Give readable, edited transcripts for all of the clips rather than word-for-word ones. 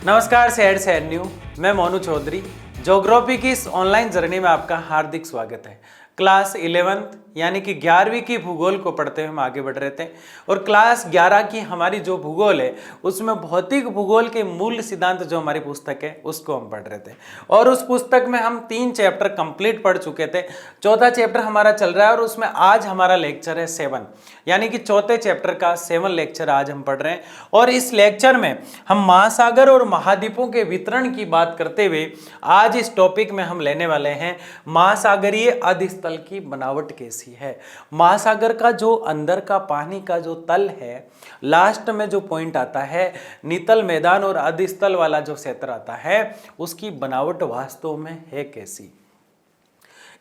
नमस्कार शहर शहर न्यू, मैं मोनू चौधरी। ज्योग्राफी की इस ऑनलाइन जर्नी में आपका हार्दिक स्वागत है। क्लास 11th यानी कि 11वीं की भूगोल को पढ़ते हुए हम आगे बढ़ रहे थे और क्लास 11 की हमारी जो भूगोल है उसमें भौतिक भूगोल के मूल सिद्धांत जो हमारी पुस्तक है उसको हम पढ़ रहे थे और उस पुस्तक में हम 3 चैप्टर कंप्लीट पढ़ चुके थे। चौथा चैप्टर हमारा चल रहा है और उसमें आज हमारा लेक्चर है 7 यानी कि चौथे चैप्टर का 7 लेक्चर आज हम पढ़ रहे हैं। और इस लेक्चर में हम महासागर और महाद्वीपों के वितरण की बात करते हुए आज इस टॉपिक में हम लेने वाले हैं महासागरीय अधिस्थल की बनावट कैसी है। महासागर का जो अंदर का पानी का जो तल है, लास्ट में जो पॉइंट आता है नितल मैदान और अधिस्थल वाला जो क्षेत्र आता है, उसकी बनावट वास्तव में है कैसी।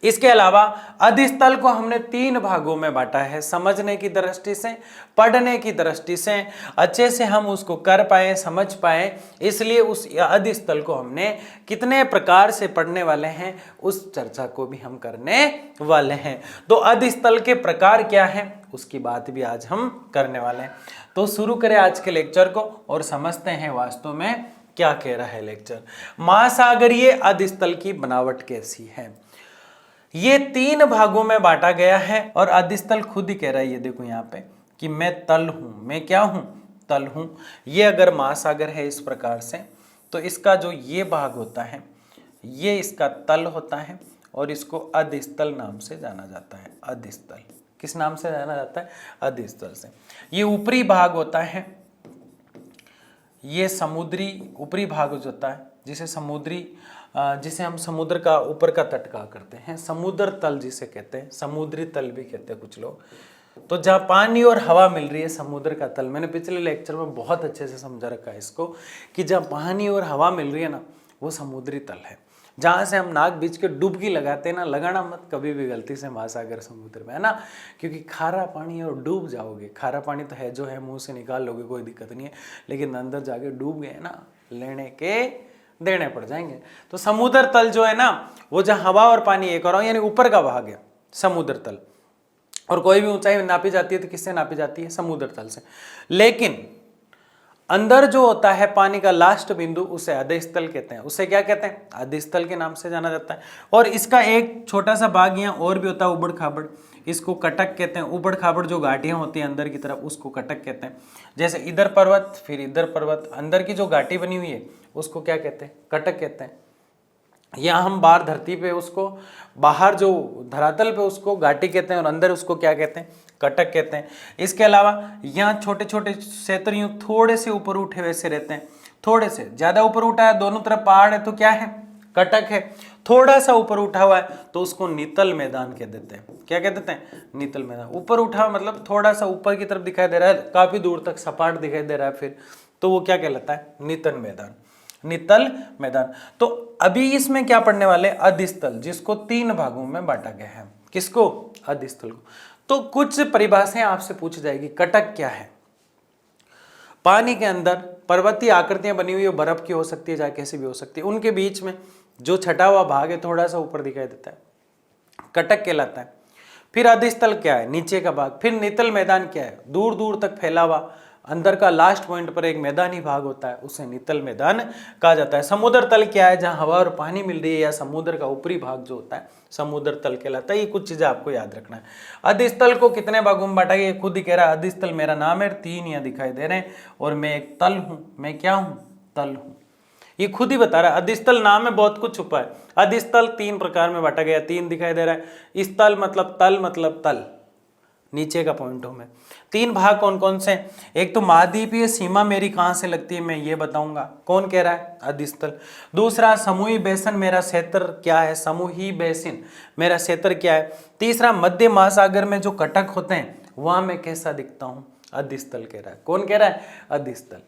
इसके अलावा अधिस्थल को हमने 3 भागों में बांटा है, समझने की दृष्टि से, पढ़ने की दृष्टि से, अच्छे से हम उसको कर पाए, समझ पाए, इसलिए उस अधिस्थल को हमने कितने प्रकार से पढ़ने वाले हैं उस चर्चा को भी हम करने वाले हैं। तो अधिस्थल के प्रकार क्या है उसकी बात भी आज हम करने वाले हैं। तो शुरू करें आज के लेक्चर को और समझते हैं वास्तव में क्या कह रहा है लेक्चर। महासागरीय अधिस्थल की बनावट कैसी है, ये 3 भागों में बांटा गया है और अधिस्थल खुद ही कह रहा है, ये देखो यहाँ पे कि मैं तल हूं, मैं क्या हूं, तल हूं। ये अगर महासागर है इस प्रकार से तो इसका जो ये भाग होता है ये इसका तल होता है और इसको अधिस्थल नाम से जाना जाता है। अधिस्थल किस नाम से जाना जाता है? अधिस्थल से। ये ऊपरी भाग होता है, ये समुद्री ऊपरी भाग जो होता है जिसे हम समुद्र का ऊपर का तट कहा करते हैं, समुद्र तल जिसे कहते हैं, समुद्री तल भी कहते हैं कुछ लोग। तो जहाँ पानी और हवा मिल रही है समुद्र का तल, मैंने पिछले लेक्चर में बहुत अच्छे से समझा रखा है इसको कि जहाँ पानी और हवा मिल रही है ना वो समुद्री तल है। जहाँ से हम नाक बीच के डुबकी लगाते हैं ना, लगाना मत कभी भी गलती से महासागर समुद्र में, है ना, क्योंकि खारा पानी और डूब जाओगे। खारा पानी तो है जो है मुंह से निकाल लोगे, कोई दिक्कत नहीं है, लेकिन अंदर जाके डूब गए ना, लेने के देने पड़ जाएंगे। तो समुद्र तल जो है ना वो जहाँ हवा और पानी एक और यानी ऊपर का भाग है समुद्र तल। और कोई भी ऊंचाई नापी जाती है तो किससे नापी जाती है? समुद्र तल से। लेकिन अंदर जो होता है पानी का लास्ट बिंदु उसे अधिस्थल कहते हैं। उसे क्या कहते हैं? अधिस्थल के नाम से जाना जाता है। और इसका एक छोटा सा भाग यहाँ और भी होता है, उबड़ खाबड़, इसको कटक कहते हैं। उबड़ खाबड़ जो घाटियां होती हैं अंदर की तरफ उसको कटक कहते हैं। जैसे इधर पर्वत फिर इधर पर्वत, अंदर की जो घाटी बनी हुई है उसको क्या कहते हैं? कटक कहते हैं। यहाँ हम बाहर धरती पे उसको, बाहर जो धरातल पे उसको घाटी कहते हैं और अंदर उसको क्या कहते हैं? कटक कहते हैं। इसके अलावा यहाँ छोटे छोटे क्षेत्र यूं थोड़े से ऊपर उठे वैसे रहते हैं, थोड़े से ज्यादा ऊपर उठा है, दोनों तरफ पहाड़ है तो क्या है? कटक है। थोड़ा सा ऊपर उठा हुआ है तो उसको नितल मैदान कह देते हैं। क्या कह देते हैं? नितल मैदान। ऊपर उठा हुआ मतलब थोड़ा सा ऊपर की तरफ दिखाई दे रहा है, काफी दूर तक सपाट दिखाई दे रहा है फिर, तो वो क्या कहलाता है? नितल मैदान, नितल मैदान। तो अभी इसमें क्या पढ़ने वाले? अधिस्थल, जिसको 3 भागों में बांटा गया है। किसको? अधिस्थल को। तो कुछ परिभाषाएं आपसे पूछी जाएगी। कटक क्या है? पानी के अंदर पर्वतीय आकृतियां बनी हुई है, बर्फ की हो सकती है, चाहे कैसी भी हो सकती है, उनके बीच में जो छटा हुआ भाग है थोड़ा सा ऊपर दिखाई देता है, कटक कहलाता है। फिर अधिस्थल क्या है? नीचे का भाग। फिर नितल मैदान क्या है? दूर दूर तक फैला हुआ अंदर का लास्ट पॉइंट पर एक मैदानी भाग होता है, उसे नितल मैदान कहा जाता है। समुद्र तल क्या है? जहां हवा और पानी मिल रही है या समुद्र का ऊपरी भाग जो होता है समुद्र तल कहलाता है। ये कुछ चीजें आपको याद रखना है। अधिस्थल को कितने भागों में बांटा गया? ये खुद ही कह रहा है अधिस्थल मेरा नाम है, 3 यहाँ दिखाई दे रहे हैं और मैं एक तल हूं। मैं क्या हूं? तल हूं। ये खुद ही बता रहा है। अधिस्थल नाम में बहुत कुछ छुपा है। अधिस्थल 3 प्रकार में बांटा गया, 3 दिखाई दे रहा है। स्थल मतलब तल, नीचे का पॉइंट हूं मैं। 3 भाग कौन कौन से? एक तो महाद्वीपीय सीमा मेरी कहां से लगती है मैं ये बताऊंगा, कौन कह रहा है? अधिस्थल। दूसरा समूही बेसिन, मेरा क्षेत्र क्या है? समूही बेसिन मेरा क्षेत्र क्या है? तीसरा मध्य महासागर में जो कटक होते हैं वहां मैं कैसा दिखता हूं? अधिस्थल कह रहा है। कौन कह रहा है? अधिस्थल।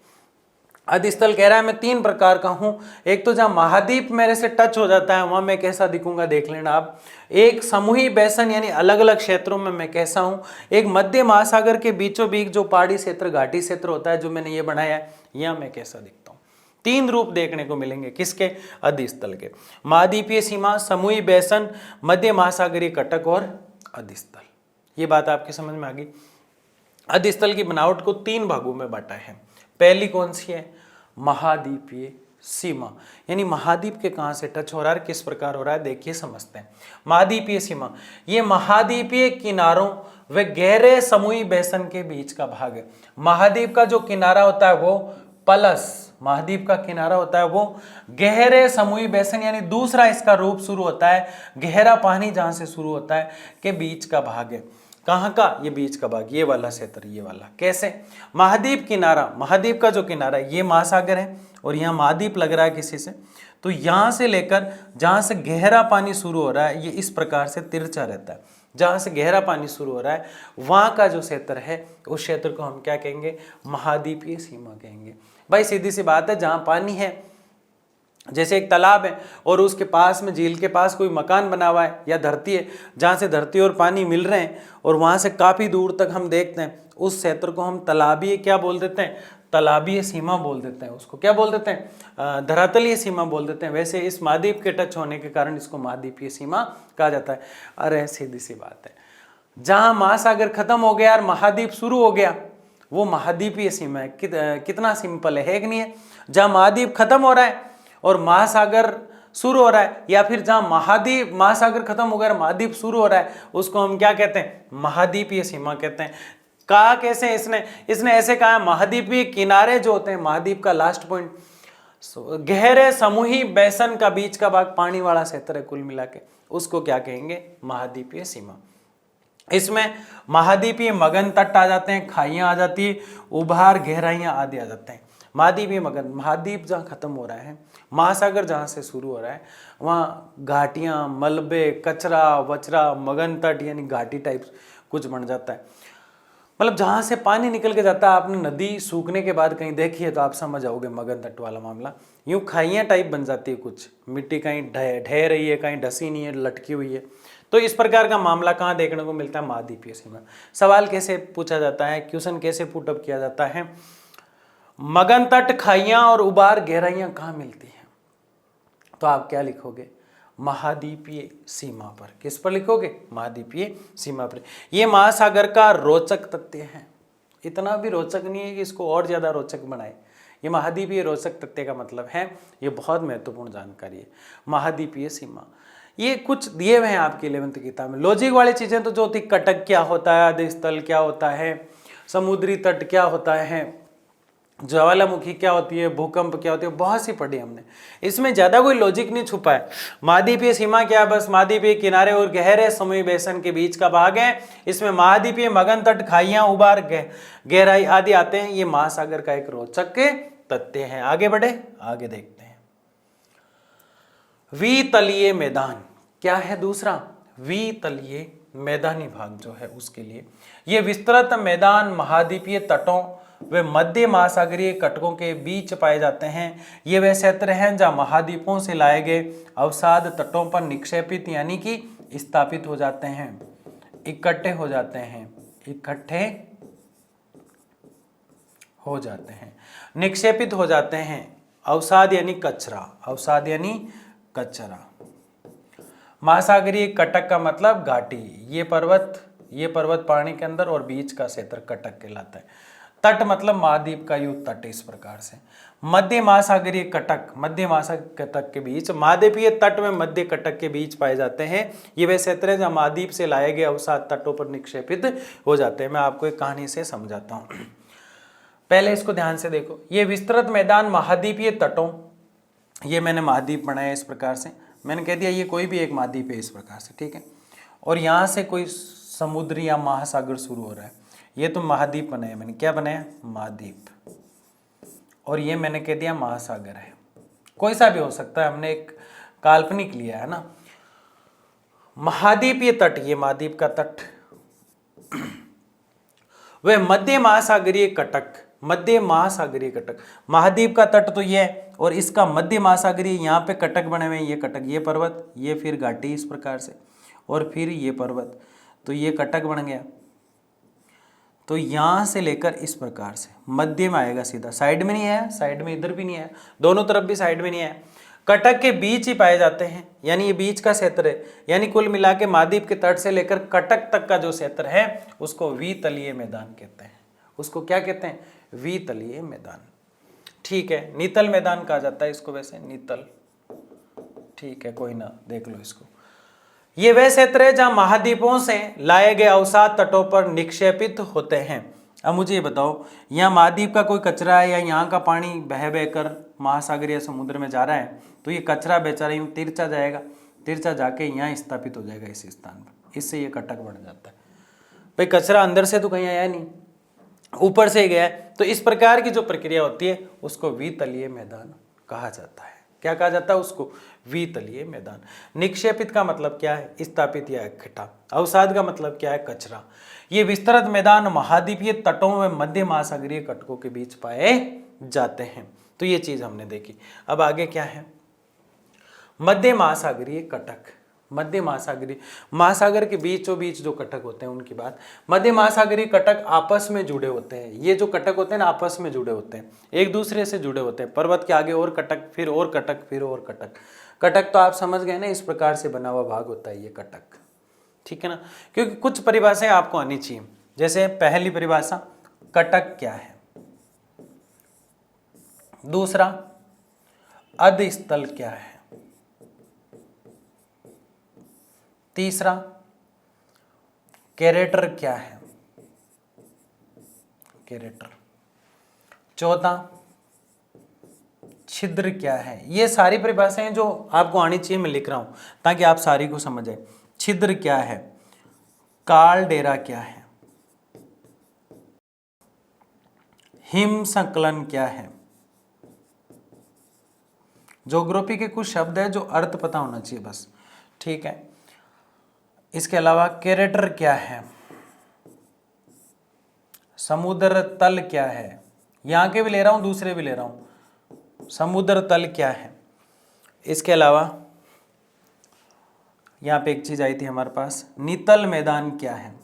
अधिस्थल कह रहा है मैं 3 प्रकार का हूं। एक तो जहां महाद्वीप मेरे से टच हो जाता है वहां मैं कैसा दिखूंगा, देख लेना आप। एक समूही बेसन यानी अलग अलग क्षेत्रों में मैं कैसा हूं। एक मध्य महासागर के बीचों बीच जो पहाड़ी क्षेत्र, घाटी क्षेत्र होता है जो मैंने ये बनाया है, यहां मैं कैसा दिखता हूं। 3 रूप देखने को मिलेंगे। किसके? अधिस्थल के। महाद्वीपीय सीमा, समूही बेसन, मध्य महासागरीय कटक और अधिस्थल। ये बात आपकी समझ में आ गई। अधिस्थल की बनावट को 3 भागों में बांटा है। पहली कौन सी है? महाद्वीपीय सीमा, यानी महाद्वीप के कहां से टच हो रहा है, किस प्रकार हो रहा है, देखिए समझते हैं। महाद्वीपीय सीमा, ये महाद्वीपीय किनारों व गहरे समुद्री बेसन के बीच का भाग है। महाद्वीप का जो किनारा होता है वो प्लस महाद्वीप का किनारा होता है वो गहरे समुद्री बेसन, यानी दूसरा इसका रूप शुरू होता है गहरा पानी जहां से शुरू होता है के बीच का भाग है। कहाँ का, ये बीच का भाग, ये वाला क्षेत्र, ये वाला। कैसे, महाद्वीप किनारा, महाद्वीप का जो किनारा है ये महासागर है और यहाँ महाद्वीप लग रहा है किसी से, तो यहाँ से लेकर जहाँ से गहरा पानी शुरू हो रहा है ये इस प्रकार से तिरछा रहता है। जहाँ से गहरा पानी शुरू हो रहा है वहाँ का जो क्षेत्र है उस क्षेत्र को हम क्या कहेंगे, महाद्वीपीय सीमा कहेंगे। भाई सीधी सी बात है, जहाँ पानी है, जैसे एक तालाब है और उसके पास में, झील के पास कोई मकान बना हुआ है या धरती है, जहाँ से धरती और पानी मिल रहे हैं और वहाँ से काफ़ी दूर तक हम देखते हैं, उस क्षेत्र को हम तालाबीय क्या बोल देते हैं, तालाबीय सीमा बोल देते हैं। उसको क्या बोल देते हैं, धरातलीय सीमा बोल देते हैं। वैसे इस महाद्वीप के टच होने के कारण इसको महाद्वीपीय सीमा कहा जाता है। अरे सीधी सी बात है, जहाँ महासागर खत्म हो गया और महाद्वीप शुरू हो गया वो महाद्वीपीय सीमा है। कितना सिंपल है कि नहीं है। जहाँ महाद्वीप खत्म हो रहा है और महासागर शुरू हो रहा है, या फिर जहाँ महासागर खत्म हो गया और महाद्वीप शुरू हो रहा है, उसको हम क्या कहते हैं, महाद्वीपीय सीमा कहते हैं। कहा कैसे, इसने ऐसे कहा, महाद्वीपीय किनारे जो होते हैं, महाद्वीप का लास्ट पॉइंट गहरे समूही बेसन का बीच का भाग पानी वाला क्षेत्र है कुल मिला के, उसको क्या कहेंगे, महाद्वीपीय सीमा। इसमें महाद्वीपीय मगन तट आ जाते हैं, खाइयां आ जाती है, उभार गहराइयां आदि आ जाते हैं। महाद्वीपीय मगन, महाद्वीप जहाँ खत्म हो रहा है, महासागर जहाँ से शुरू हो रहा है, वहाँ घाटियाँ, मलबे, कचरा वचरा, मगन तट यानी घाटी टाइप कुछ बन जाता है। मतलब जहाँ से पानी निकल के जाता है, आपने नदी सूखने के बाद कहीं देखी है तो आप समझ जाओगे मगन तट वाला मामला। यूँ खाइयाँ टाइप बन जाती है, कुछ मिट्टी कहीं ढह रही है, कहीं ढसी नहीं है, लटकी हुई है। तो इस प्रकार का मामला कहाँ देखने को मिलता है, महाद्वीपीय सीमा। सवाल कैसे पूछा जाता है, क्वेश्चन कैसे पुटअप किया जाता है, मगन तट, खाइयाँ और उबार गहराइयाँ कहाँ मिलती हैं, तो आप क्या लिखोगे, महाद्वीपीय सीमा पर। किस पर लिखोगे, महाद्वीपीय सीमा पर। ये महासागर का रोचक तथ्य है, इतना भी रोचक नहीं है कि इसको और ज्यादा रोचक बनाए। ये महाद्वीपीय रोचक तथ्य का मतलब है, ये बहुत महत्वपूर्ण जानकारी है। महाद्वीपीय सीमा, ये कुछ दिए हुए हैं आपकी 11th किताब में। लॉजिक वाली चीजें तो जो थी, कटक क्या होता है, आदि स्थल क्या होता है, समुद्री तट क्या होता है, ज्वालामुखी क्या होती है, भूकंप क्या होती है, बहुत सी पढ़ी हमने। इसमें ज्यादा कोई लॉजिक नहीं छुपा है। महाद्वीपीय सीमा क्या है, बस महाद्वीपीय किनारे और गहरे समुद्री बेसन के बीच का भाग है। इसमें महाद्वीपीय मगन तट, खाइयां, उबार, गहराई आदि आते हैं। ये महासागर का एक रोचक तथ्य है। आगे बढ़े, आगे देखते हैं। द्वितलीय मैदान क्या है, दूसरा द्वितलीय मैदानी भाग जो है उसके लिए ये विस्तृत मैदान महाद्वीपीय तटों वे मध्य महासागरीय कटकों के बीच पाए जाते हैं। ये वे क्षेत्र हैं जहाँ महाद्वीपों से लाए गए अवसाद तटों पर निक्षेपित यानी कि स्थापित हो जाते हैं, इकट्ठे हो जाते हैं, इकट्ठे हो जाते हैं, निक्षेपित हो जाते हैं। अवसाद यानी कचरा, अवसाद यानी कचरा। महासागरीय कटक का मतलब घाटी, ये पर्वत पानी के अंदर और बीच का क्षेत्र कटक कहलाता है। तट मतलब महाद्वीप का युग तट, इस प्रकार से। मध्य महासागरीय कटक, मध्य महासागर कटक के बीच, महाद्वीपीय तट में मध्य कटक के बीच पाए जाते हैं। ये वे क्षेत्र हैं जहाँ महाद्वीप से लाए गए अवसाद तटों पर निक्षेपित हो जाते हैं। मैं आपको एक कहानी से समझाता हूँ, पहले इसको ध्यान से देखो। ये विस्तृत मैदान महाद्वीपीय तटों, ये मैंने महाद्वीप बनाया इस प्रकार से, मैंने कह दिया ये कोई भी एक महाद्वीप है इस प्रकार से, ठीक है। और यहाँ से कोई समुद्र या महासागर शुरू हो रहा है, ये तो महाद्वीप बनाया मैंने, क्या बनाया, महाद्वीप। और ये मैंने कह दिया महासागर है, कोई सा भी हो सकता है, हमने एक काल्पनिक लिया है ना। महाद्वीपीय तट, ये महाद्वीप का तट, वह मध्य महासागरीय कटक, मध्य महासागरीय कटक, महाद्वीप का तट तो ये है और इसका मध्य महासागरीय, यहाँ पे कटक बने हुए हैं, ये कटक, ये पर्वत, ये फिर घाटी इस प्रकार से, और फिर ये पर्वत, तो ये कटक बन गया। तो यहाँ से लेकर इस प्रकार से मध्य में आएगा सीधा, साइड में नहीं आया, साइड में इधर भी नहीं आया, दोनों तरफ भी साइड में नहीं आया, कटक के बीच ही पाए जाते हैं, यानी ये बीच का क्षेत्र है। यानी कुल मिला के महाद्वीप के तट से लेकर कटक तक का जो क्षेत्र है उसको द्वितलीय मैदान कहते हैं। उसको क्या कहते हैं, द्वितलीय मैदान। ठीक है, नीतल मैदान कहा जाता है इसको, वैसे नीतल, ठीक है, कोई ना, देख लो इसको। ये वह क्षेत्र है जहां महाद्वीपों से लाए गए अवसाद तटों पर निक्षेपित होते हैं। अब मुझे ये बताओ, यहाँ महाद्वीप का कोई कचरा है या यहाँ का पानी बह बहकर महासागर या समुद्र में जा रहा है, तो ये कचरा बेचारा यूं तिरछा जाएगा, तिरछा जाके यहाँ स्थापित हो जाएगा इस स्थान पर, इससे ये कटक बन जाता है। भाई कचरा अंदर से तो कहीं आया नहीं, ऊपर से ही गया है। तो इस प्रकार की जो प्रक्रिया होती है उसको वितलीय मैदान कहा जाता है। क्या कहा जाता है उसको? वितलीय मैदान। निक्षेपित का मतलब क्या है? स्थापित या इकट्ठा। अवसाद का मतलब क्या है? कचरा। ये विस्तृत मैदान महाद्वीपीय तटों व मध्य महासागरीय कटकों के बीच पाए जाते हैं। तो ये चीज हमने देखी। अब आगे क्या है? मध्य महासागरीय कटक। मध्य महासागरीय, महासागर के बीचों बीच जो कटक होते हैं उनकी बात। मध्य महासागरीय कटक आपस में जुड़े होते हैं। ये जो कटक होते हैं ना, आपस में जुड़े होते हैं, एक दूसरे से जुड़े होते हैं। पर्वत के आगे और कटक, फिर और कटक, फिर और कटक। कटक तो आप समझ गए ना, इस प्रकार से बना हुआ भाग होता है ये कटक, ठीक है ना। क्योंकि कुछ परिभाषाएं आपको आनी चाहिए। जैसे पहली परिभाषा, कटक क्या है। दूसरा, अधस्थल क्या है। तीसरा, कैरेटर क्या है, कैरेटर। चौथा, छिद्र क्या है। ये सारी परिभाषाएं जो आपको आनी चाहिए मैं लिख रहा हूं ताकि आप सारी को समझ आए। छिद्र क्या है, कालडेरा क्या है, हिम संकलन क्या है। ज्योग्राफी के कुछ शब्द है जो अर्थ पता होना चाहिए बस, ठीक है। इसके अलावा कैरेटर क्या है, समुद्र तल क्या है। यहां के भी ले रहा हूं, दूसरे भी ले रहा हूं। समुद्र तल क्या है। इसके अलावा यहां पे एक चीज आई थी हमारे पास, नीतल मैदान क्या है।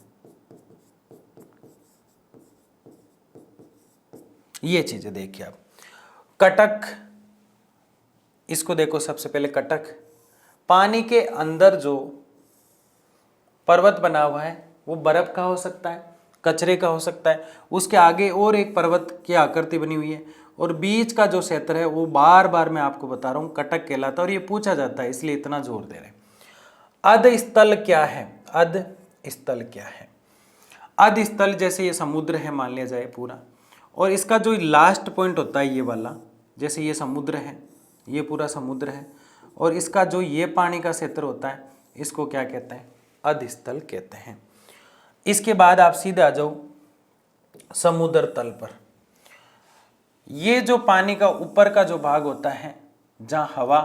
ये चीजें देखिए आप। कटक, इसको देखो सबसे पहले। कटक, पानी के अंदर जो पर्वत बना हुआ है वो बर्फ का हो सकता है, कचरे का हो सकता है। उसके आगे और एक पर्वत की आकृति बनी हुई है और बीच का जो क्षेत्र है वो बार बार मैं आपको बता रहा हूं कटक कहलाता है। और ये पूछा जाता है इसलिए इतना जोर दे रहे हैं। अधस्थल क्या है, अधस्थल क्या है। अधस्थल जैसे ये समुद्र है मान लिया जाए पूरा, और इसका जो लास्ट पॉइंट होता है ये वाला, जैसे ये समुद्र है, ये पूरा समुद्र है, और इसका जो ये पानी का क्षेत्र होता है इसको क्या कहते हैं? अधस्थल कहते हैं। इसके बाद आप सीधे आ जाओ समुद्र तल पर। ये जो पानी का ऊपर का जो भाग होता है जहां हवा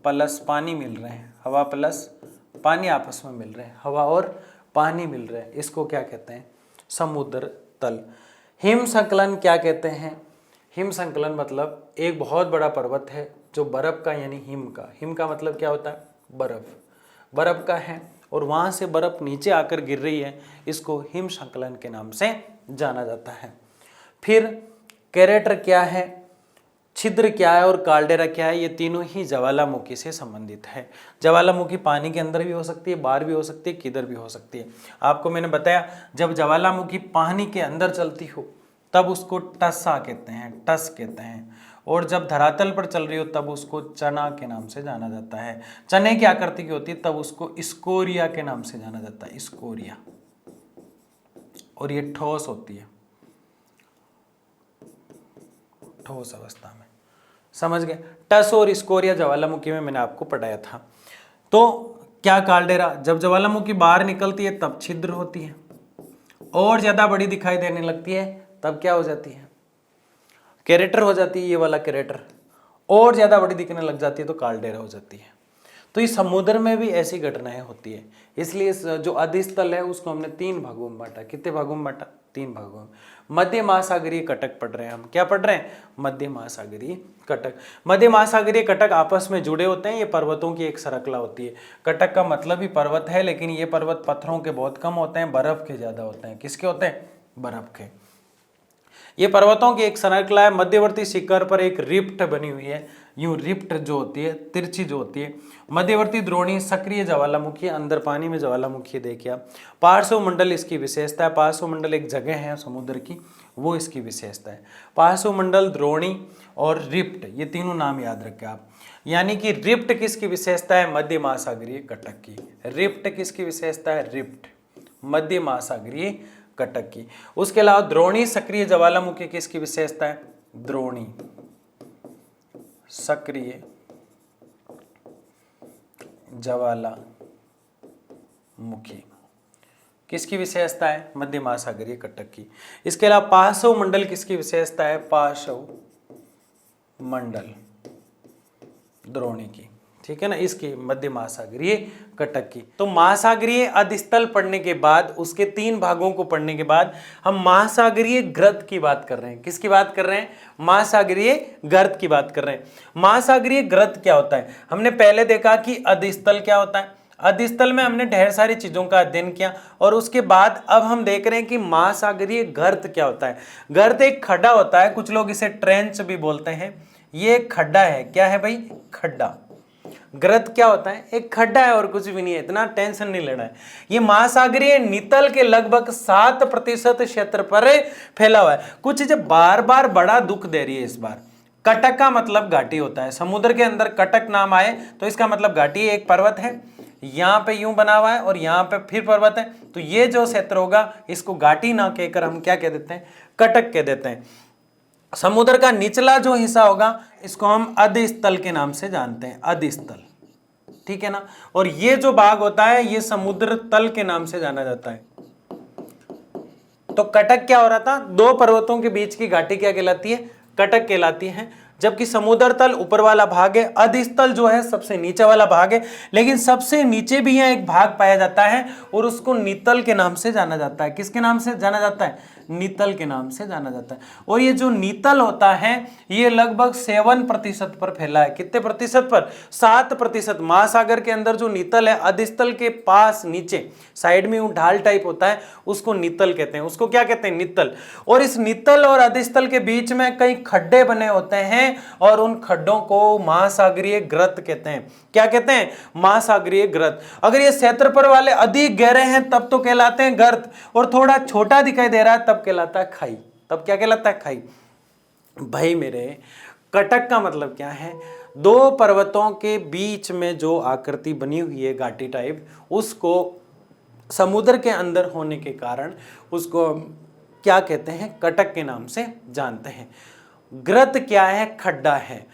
प्लस पानी मिल रहे हैं, हवा प्लस पानी आपस में मिल रहे हैं, हवा और पानी मिल रहे हैं, इसको क्या कहते हैं? समुद्र तल। हिम संकलन क्या कहते हैं? हिम संकलन मतलब एक बहुत बड़ा पर्वत है जो बर्फ का, यानी हिम का। हिम का मतलब क्या होता है? बर्फ, बर्फ का है और वहां से बर्फ नीचे आकर गिर रही है, इसको हिम संकलन के नाम से जाना जाता है। फिर कैरेटर क्या है, छिद्र क्या है और कालडेरा क्या है। ये तीनों ही ज्वालामुखी से संबंधित है। ज्वालामुखी पानी के अंदर भी हो सकती है, बाहर भी हो सकती है, किधर भी हो सकती है। आपको मैंने बताया जब ज्वालामुखी पानी के अंदर चलती हो तब उसको टसा कहते हैं, टस कहते हैं। और जब धरातल पर चल रही हो तब उसको चना के नाम से जाना जाता है। चने की आकृति की होती है तब उसको स्कोरिया के नाम से जाना जाता है, स्कोरिया। और ये ठोस होती है, ठोस अवस्था में। समझ गए? टस और स्कोरिया ज्वालामुखी में मैंने आपको पढ़ाया था। तो क्या कालडेरा, जब ज्वालामुखी बाहर निकलती है तब छिद्र होती है, और ज्यादा बड़ी दिखाई देने लगती है तब क्या हो जाती है? कैरेटर हो जाती है, ये वाला कैरेटर। और ज्यादा बड़ी दिखने लग जाती है तो कालडेरा हो जाती है। तो इस समुद्र में भी ऐसी घटनाएं होती है। इसलिए जो अधस्थल है उसको हमने 3 भागों में बांटा। कितने भागों में बांटा? 3 भागों में। मध्य महासागरीय कटक पढ़ रहे हैं हम। क्या पढ़ रहे हैं? मध्य महासागरीय कटक। मध्य महासागरीय कटक आपस में जुड़े होते हैं। ये पर्वतों की एक श्रृंखला होती है। कटक का मतलब ही पर्वत है, लेकिन ये पर्वत पत्थरों के बहुत कम होते हैं, बर्फ के ज्यादा होते हैं। किसके होते हैं? बर्फ के। ये पर्वतों की एक श्रृंखला है। मध्यवर्ती शिखर पर एक रिफ्ट बनी हुई है यूं रिफ्ट जो होती है, तिरछी जो होती है। मध्यवर्ती द्रोणी सक्रिय ज्वालामुखी, अंदर पानी में ज्वालामुखी देखिए आप। पार्श्व मंडल इसकी विशेषता है, पार्श्व मंडल एक जगह है समुद्र की, वो इसकी विशेषता है। पार्श्व मंडल, द्रोणी और रिफ्ट, ये तीनों नाम याद रखें आप। यानी कि रिफ्ट किसकी विशेषता है? मध्य महासागरीय कटक की। रिफ्ट किसकी विशेषता है? रिफ्ट मध्य महासागरीय कटक की। उसके अलावा द्रोणी सक्रिय ज्वालामुखी किसकी विशेषता है? द्रोणी सक्रिय ज्वालामुखी किसकी विशेषता है? मध्य महासागरीय कटक की। इसके अलावा पार्श्व मंडल किसकी विशेषता है? पार्श्व मंडल द्रोणी की, ठीक है ना, इसकी मध्य महासागरीय कटक की। तो महासागरीय अधिस्थल पढ़ने के बाद, उसके 3 भागों को पढ़ने के बाद हम महासागरीय गर्त की बात कर रहे हैं। किसकी बात कर रहे हैं? महासागरीय गर्त की बात कर रहे हैं। महासागरीय गर्त क्या होता है? हमने पहले देखा कि अधिस्थल क्या होता है। अधिस्थल में हमने ढेर सारी चीजों का अध्ययन किया और उसके बाद अब हम देख रहे हैं कि महासागरीय गर्त क्या होता है। गर्त एक खड्डा होता है, कुछ लोग इसे ट्रेंच भी बोलते हैं। ये एक खड्डा है। क्या है भाई? खड्डा। गर्त क्या होता है? एक खड्डा है और कुछ भी नहीं है, इतना टेंशन नहीं लेना है। ये महासागरीय नितल के लगभग 7% क्षेत्र पर फैला हुआ है। कुछ चीजें बार बार बड़ा दुख दे रही है इस बार। कटक का मतलब घाटी होता है। समुद्र के अंदर कटक नाम आए तो इसका मतलब घाटी, एक पर्वत है, यहाँ पे यूं बना हुआ है और यहाँ पे फिर पर्वत है, तो ये जो क्षेत्र होगा इसको घाटी ना कहकर हम क्या कह देते हैं? कटक कह देते हैं। समुद्र का निचला जो हिस्सा होगा इसको हम अधिस्थल के नाम से जानते हैं, अधिस्थल, ठीक है ना। और ये जो भाग होता है ये समुद्र तल के नाम से जाना जाता है। तो कटक क्या हो रहा था? 2 पर्वतों के बीच की घाटी क्या कहलाती है? कटक कहलाती है। जबकि समुद्र तल ऊपर वाला भाग है, अधिस्थल जो है सबसे नीचे वाला भाग है। लेकिन सबसे नीचे भी यहाँ एक भाग पाया जाता है और उसको नितल के नाम से जाना जाता है। किसके नाम से जाना जाता है? नितल के नाम से जाना जाता है। और ये जो नितल होता है ये लगभग 7% पर फैला है। कितने प्रतिशत पर? 7%। महासागर के अंदर जो नितल है, अधिस्थल के पास नीचे साइड में ऊं ढाल टाइप होता है, उसको नितल कहते हैं। उसको क्या कहते हैं? नितल। और इस नितल और अधिस्थल के बीच में कई खड्डे बने होते हैं और उन खड्डों को महासागरीय गर्त कहते हैं। क्या कहते हैं? महासागरीय गर्त। अगर ये क्षेत्रफल वाले अधिक गहरे हैं तब तो कहलाते हैं गर्त, और थोड़ा छोटा दिखाई दे रहा है तब कहलाता है खाई। तब क्या कहलाता है? खाई। भाई मेरे, कटक का मतलब क्या है? 2 पर्वतों के बीच में जो आकृति बनी हुई है घाटी टाइप, उसको समुद्र के अंदर होने के कारण उसको क्या कहते हैं? कटक के नाम से जानते हैं। गर्त क्या है? खड्डा है।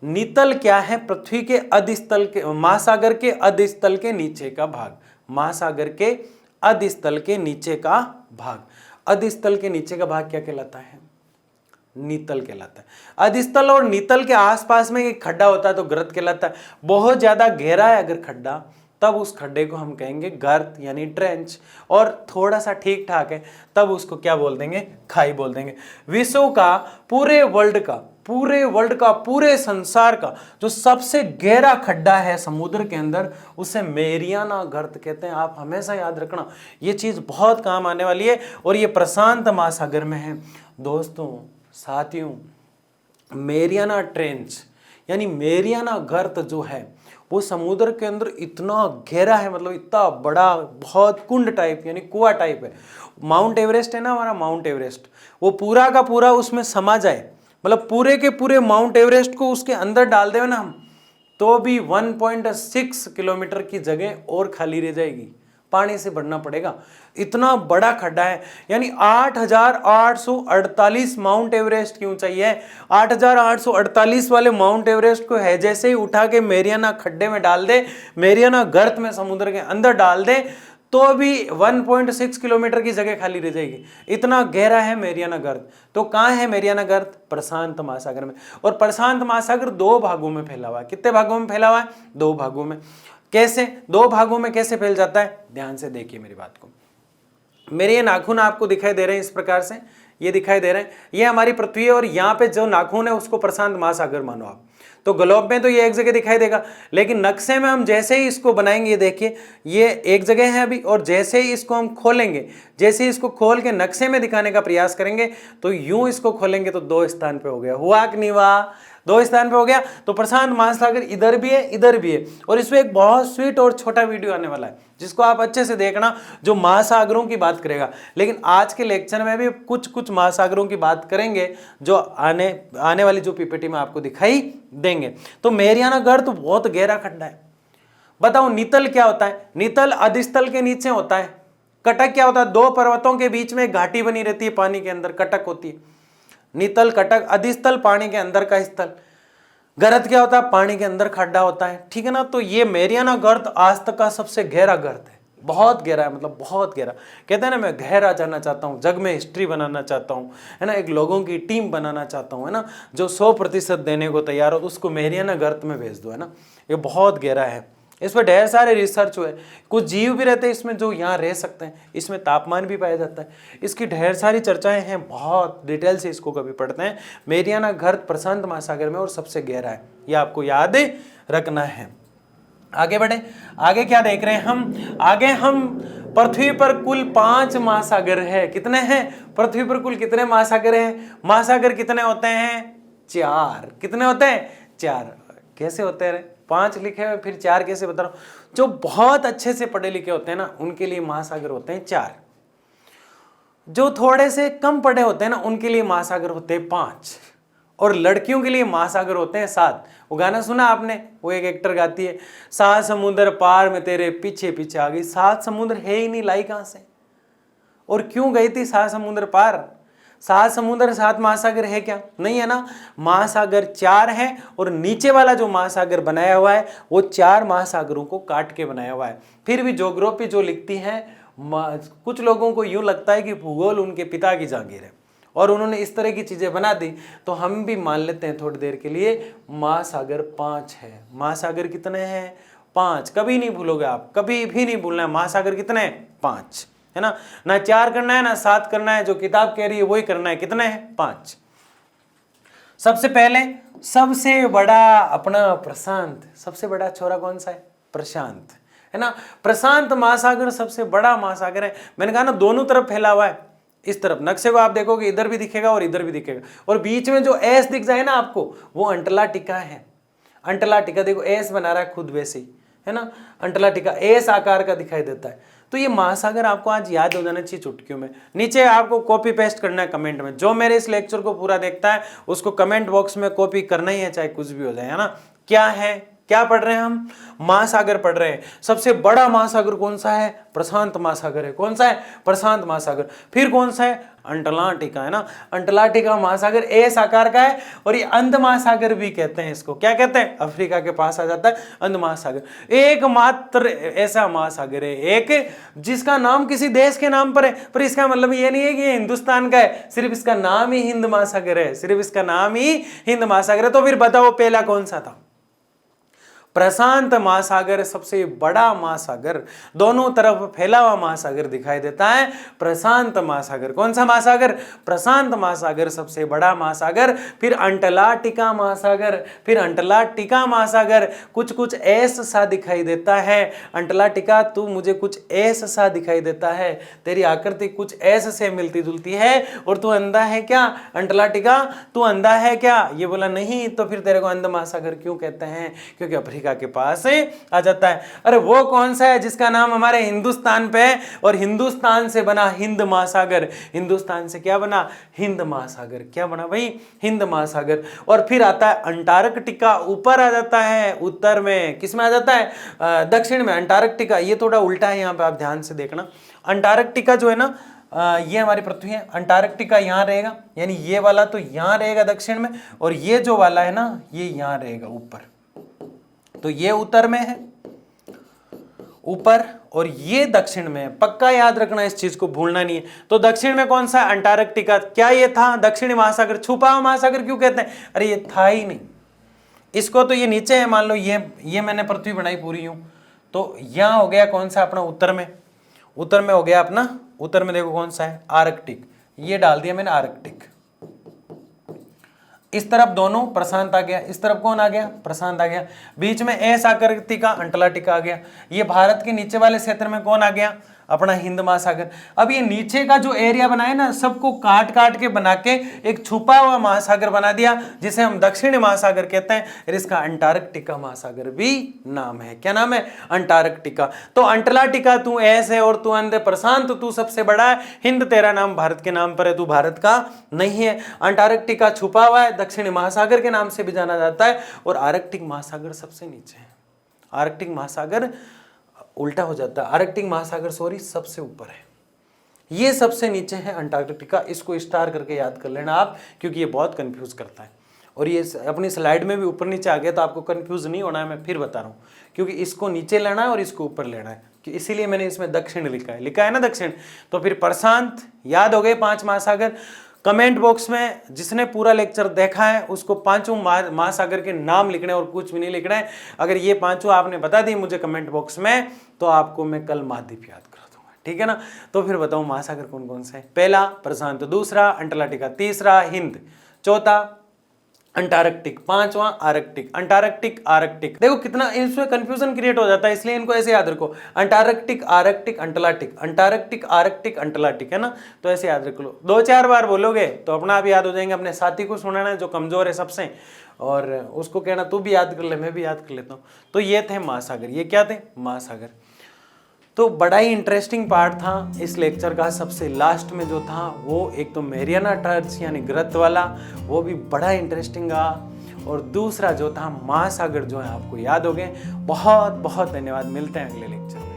नितल क्या है? पृथ्वी के अधिस्थल के, महासागर के अधिस्थल के नीचे का भाग। महासागर के अधिस्थल के नीचे का भाग। अधिस्थल के नीचे का भाग क्या कहलाता है? नितल कहलाता है। अधिस्थल और नितल के आसपास में एक खड्डा होता है तो गर्त कहलाता है। बहुत ज्यादा गहरा है अगर खड्डा, तब उस खड्डे को हम कहेंगे गर्त यानी ट्रेंच। और थोड़ा सा ठीक ठाक है तब उसको क्या बोल देंगे? खाई बोल देंगे। विश्व का, पूरे वर्ल्ड का, पूरे संसार का जो सबसे गहरा खड्डा है समुद्र के अंदर, उसे मेरियाना गर्त कहते हैं। आप हमेशा याद रखना, ये चीज बहुत काम आने वाली है और ये प्रशांत महासागर में है। दोस्तों, साथियों, मेरियाना ट्रेंच यानी मेरियाना गर्त जो है वो समुद्र के अंदर इतना गहरा है, मतलब इतना बड़ा, बहुत कुंड टाइप यानी कुआं टाइप है। माउंट एवरेस्ट है ना हमारा, माउंट एवरेस्ट, वो पूरा का पूरा उसमें समा जाए, मतलब पूरे के पूरे माउंट एवरेस्ट को उसके अंदर डाल देवे ना हम, तो भी 1.6 किलोमीटर की जगह और खाली रह जाएगी, पानी से भरना पड़ेगा। इतना बड़ा खड्डा है। यानी 8,848 माउंट एवरेस्ट की ऊंचाई है। 8,848 वाले माउंट एवरेस्ट को है जैसे ही उठा के मेरियाना खड्डे में डाल दे, मेरियाना गर्त में समुद्र के अंदर डाल दे, तो भी 1.6 किलोमीटर की जगह खाली रह जाएगी। इतना गहरा है मेरियाना गर्त। तो कहाँ है मेरियाना गर्त? प्रशांत महासागर में। और प्रशांत महासागर 2 भागों में फैला हुआ है। कितने भागों में फैला हुआ है? 2 भागों में। कैसे? 2 भागों में कैसे फैल जाता है? ध्यान से देखिए मेरी बात को। मेरे ये नाखून आपको दिखाई दे रहे हैं इस प्रकार से, ये दिखाई दे रहे हैं, ये हमारी पृथ्वी है और यहाँ पे जो नाखून है उसको प्रशांत महासागर मानो आप। तो ग्लोब में तो ये एक जगह दिखाई देगा, लेकिन नक्शे में हम जैसे ही इसको बनाएंगे, देखिए ये एक जगह है अभी, और जैसे ही इसको हम खोलेंगे, जैसे ही इसको खोल के नक्शे में दिखाने का प्रयास करेंगे, तो यूं इसको खोलेंगे तो 2 स्थान पे हो गया। हुआ कि नहीं हुआ? दो स्थान पे हो गया। तो प्रशांत महासागर इधर भी है, इधर भी है, और इसमें एक बहुत स्वीट और छोटा वीडियो आने वाला है जिसको आप अच्छे से देखना, जो महासागरों की बात करेगा। लेकिन आज के लेक्चर में भी कुछ कुछ महासागरों की बात करेंगे जो आने वाली जो पीपीटी में आपको दिखाई देंगे। तो मैरियाना गर्त तो बहुत गहरा खड्डा है। बताओ नितल क्या होता है? नितल अधिस्थल के नीचे होता है। कटक क्या होता है? दो पर्वतों के बीच में घाटी बनी रहती है पानी के अंदर, कटक होती है। नितल, कटक, अधिस्थल पानी के अंदर का स्थल। गर्त क्या होता है? पानी के अंदर खड्डा होता है, ठीक है ना। तो ये मैरियाना गर्त आज तक का सबसे गहरा गर्त है, बहुत गहरा है, मतलब बहुत गहरा। कहते हैं ना, मैं गहरा जाना चाहता हूँ, जग में हिस्ट्री बनाना चाहता हूँ, है ना, एक लोगों की टीम बनाना चाहता हूँ, है ना, जो 100% देने को तैयार हो उसको मैरियाना गर्त में भेज दो, है ना। ये बहुत गहरा है, इस पर ढेर सारे रिसर्च हुए। कुछ जीव भी रहते हैं इसमें जो यहाँ रह सकते हैं, इसमें तापमान भी पाया जाता है, इसकी ढेर सारी चर्चाएं हैं, बहुत डिटेल से इसको कभी पढ़ते हैं। मैरियाना गर्त प्रशांत महासागर में और सबसे गहरा है, ये आपको याद रखना है। आगे बढ़े, आगे क्या देख रहे हैं हम? आगे हम पृथ्वी पर कुल 5 महासागर है। कितने हैं पृथ्वी पर? कुल कितने महासागर हैं? महासागर कितने होते हैं? 4। कितने होते हैं? 4। कैसे होते हैं? 5 लिखे हुए, फिर 4 कैसे बता रहा हूं? जो बहुत अच्छे से पढ़े लिखे होते हैं ना, उनके लिए महासागर होते हैं 4। जो थोड़े से कम पढ़े होते हैं ना, उनके लिए महासागर होते हैं 5। और लड़कियों के लिए महासागर होते हैं 7। वो गाना सुना आपने? वो एक एक्टर गाती है, 7 समुद्र पार में तेरे पीछे पीछे आ गई। 7 समुद्र है ही नहीं, लाई कहां से? और क्यों गई थी 7 समुद्र पार? 7 समुद्र 7 महासागर है क्या? नहीं है ना। महासागर 4 है, और नीचे वाला जो महासागर बनाया हुआ है वो 4 महासागरों को काट के बनाया हुआ है। फिर भी ज्योग्राफी जो लिखती है, कुछ लोगों को यूं लगता है कि भूगोल उनके पिता की जागीर है और उन्होंने इस तरह की चीजें बना दी, तो हम भी मान लेते हैं थोड़ी देर के लिए महासागर 5 है। महासागर कितने हैं? 5। कभी नहीं भूलोगे आप, कभी भी नहीं भूलना है। महासागर कितने हैं? 5, है ना। ना 4 करना है ना 7 करना है, जो किताब कह रही है वही करना है। कितने हैं? 5। सबसे पहले सबसे बड़ा अपना प्रशांत, सबसे बड़ा छोरा कौन सा है? प्रशांत, है ना। प्रशांत महासागर सबसे बड़ा महासागर है। मैंने कहा ना, दोनों तरफ फैला हुआ है। इस तरफ नक्शे को आप देखोगे, इधर भी दिखेगा और इधर भी दिखेगा, और बीच में जो एस दिख जाए ना आपको, वो अंटार्कटिका है। अंटार्कटिका देखो, एस बना रहा है खुद वैसे ही, है ना। अंटार्कटिका एस आकार का दिखाई देता है। तो ये महासागर आपको आज याद हो जाना चाहिए चुटकियों में। नीचे आपको कॉपी पेस्ट करना है कमेंट में। जो मेरे इस लेक्चर को पूरा देखता है उसको कमेंट बॉक्स में कॉपी करना ही है, चाहे कुछ भी हो जाए, है ना। क्या है, क्या पढ़ रहे हैं हम? महासागर पढ़ रहे हैं। सबसे बड़ा महासागर कौन सा है? प्रशांत महासागर है। कौन सा है? प्रशांत महासागर। फिर कौन सा है? अंटार्कटिका, है ना। अंटार्कटिका महासागर एस आकार का है, और ये अंध महासागर भी कहते हैं इसको। क्या कहते हैं? अफ्रीका के पास आ जाता है अंध महासागर। एकमात्र ऐसा महासागर है एक, जिसका नाम किसी देश के नाम पर है, पर इसका मतलब ये नहीं है कि ये हिंदुस्तान का है, सिर्फ इसका नाम ही हिंद महासागर है, सिर्फ इसका नाम ही हिंद महासागर है। तो फिर बताओ पहला कौन सा था? प्रशांत महासागर सबसे बड़ा महासागर, दोनों तरफ फैला हुआ महासागर दिखाई देता है प्रशांत महासागर। कौन सा महासागर? प्रशांत महासागर सबसे बड़ा महासागर। फिर अंटार्कटिका महासागर, फिर अंटार्कटिका महासागर कुछ कुछ ऐसा सा दिखाई देता है। अंटार्कटिका तू मुझे कुछ ऐसा सा दिखाई देता है, तेरी आकृति कुछ ऐसे से मिलती जुलती है, और तू अंधा है क्या? अंटार्कटिका तू अंधा है क्या? ये बोला नहीं, तो फिर तेरे को अंध महासागर क्यों कहते हैं? क्योंकि अफ्रीका के पास आ जाता है। अरे वो कौन सा है जिसका नाम हमारे हिंदुस्तान पे है, और हिंदुस्तान से बना हिंद महासागर। हिंदुस्तान से क्या बना? हिंद महासागर। क्या बना भाई? हिंद महासागर। और फिर आता है अंटार्कटिका, ऊपर आ जाता है, उत्तर में। किस में आ जाता है? दक्षिण में। अंटार्कटिका ये थोड़ा उल्टा है, यहाँ पे आप ध्यान से देखना। अंटार्कटिका जो है ना, ये हमारी पृथ्वी है, अंटार्कटिका यहाँ रहेगा, यानी ये वाला तो यहाँ रहेगा दक्षिण में, और ये जो वाला है ना, ये यहाँ रहेगा ऊपर। तो ये उत्तर में है ऊपर, और ये दक्षिण में है। पक्का याद रखना, इस चीज को भूलना नहीं है। तो दक्षिण में कौन सा? अंटार्कटिका। क्या ये था दक्षिणी महासागर? छुपा हुआ महासागर क्यों कहते हैं? अरे ये था ही नहीं, इसको तो ये नीचे है, मान लो ये मैंने पृथ्वी बनाई पूरी यूं, तो यहां हो गया कौन सा अपना उत्तर में? उत्तर में हो गया अपना, उत्तर में देखो कौन सा है? आर्कटिक। ये डाल दिया मैंने आर्कटिक। इस तरफ दोनों प्रशांत आ गया, इस तरफ कौन आ गया? प्रशांत आ गया। बीच में एस आकृति का अंटार्कटिका आ गया। ये भारत के नीचे वाले क्षेत्र में कौन आ गया? अपना हिंद महासागर। अब ये नीचे का जो एरिया बनाया ना, सबको काट काट के बना के एक छुपा हुआ महासागर बना दिया, जिसे हम दक्षिणी महासागर कहते हैं। और इसका अंटार्कटिका महासागर भी नाम है। क्या नाम है? अंटार्कटिका। तो अंटार्कटिका तू ऐसे और तू अंधे प्रशांत, तू सबसे बड़ा है, हिंद तेरा नाम भारत के नाम पर है, तू भारत का नहीं है। अंटार्कटिका छुपा हुआ है, दक्षिणी महासागर के नाम से भी जाना जाता है, और आर्कटिक महासागर सबसे नीचे है। आर्कटिक महासागर उल्टा हो जाता है, आर्कटिक महासागर सॉरी सबसे ऊपर है, ये सबसे नीचे है अंटार्कटिका। इसको स्टार करके याद कर लेना आप, क्योंकि ये बहुत कंफ्यूज करता है। और ये अपनी स्लाइड में भी ऊपर नीचे आ गया तो आपको कंफ्यूज नहीं होना है, मैं फिर बता रहा हूँ, क्योंकि इसको नीचे लेना है और इसको ऊपर लेना है, कि इसीलिए मैंने इसमें दक्षिण लिखा है ना, दक्षिण। तो फिर प्रशांत, याद हो गए 5 महासागर। कमेंट बॉक्स में जिसने पूरा लेक्चर देखा है उसको 5 महासागर के नाम लिखने और कुछ भी नहीं लिखना है। अगर ये 5 आपने बता दी मुझे कमेंट बॉक्स में, तो आपको मैं कल महाद्वीप याद करा दूंगा, ठीक है ना। तो फिर बताओ महासागर कौन कौन से हैं? पहला प्रशांत, दूसरा अंटार्कटिका, तीसरा हिंद, चौथा अंटार्कटिक, 5वां आर्कटिक। अंटार्कटिक आर्कटिक, देखो कितना इसमें कंफ्यूजन क्रिएट हो जाता है, इसलिए इनको ऐसे याद रखो, Antarctic Arctic Antarctic, Antarctic Arctic Antarctic, है ना। तो ऐसे याद रख लो, 2-4 बार बोलोगे तो अपना आप याद हो जाएंगे। अपने साथी को सुनाना जो कमजोर है सबसे, और उसको कहना तू भी याद कर ले, मैं भी याद कर लेता हूँ। तो ये थे महासागर। ये क्या थे? महासागर। तो बड़ा ही इंटरेस्टिंग पार्ट था इस लेक्चर का। सबसे लास्ट में जो था वो एक तो मैरियाना ट्रच यानी ग्रत वाला, वो भी बड़ा इंटरेस्टिंग रहा, और दूसरा जो था महासागर जो है आपको याद हो गए। बहुत बहुत धन्यवाद, मिलते हैं अगले लेक्चर में।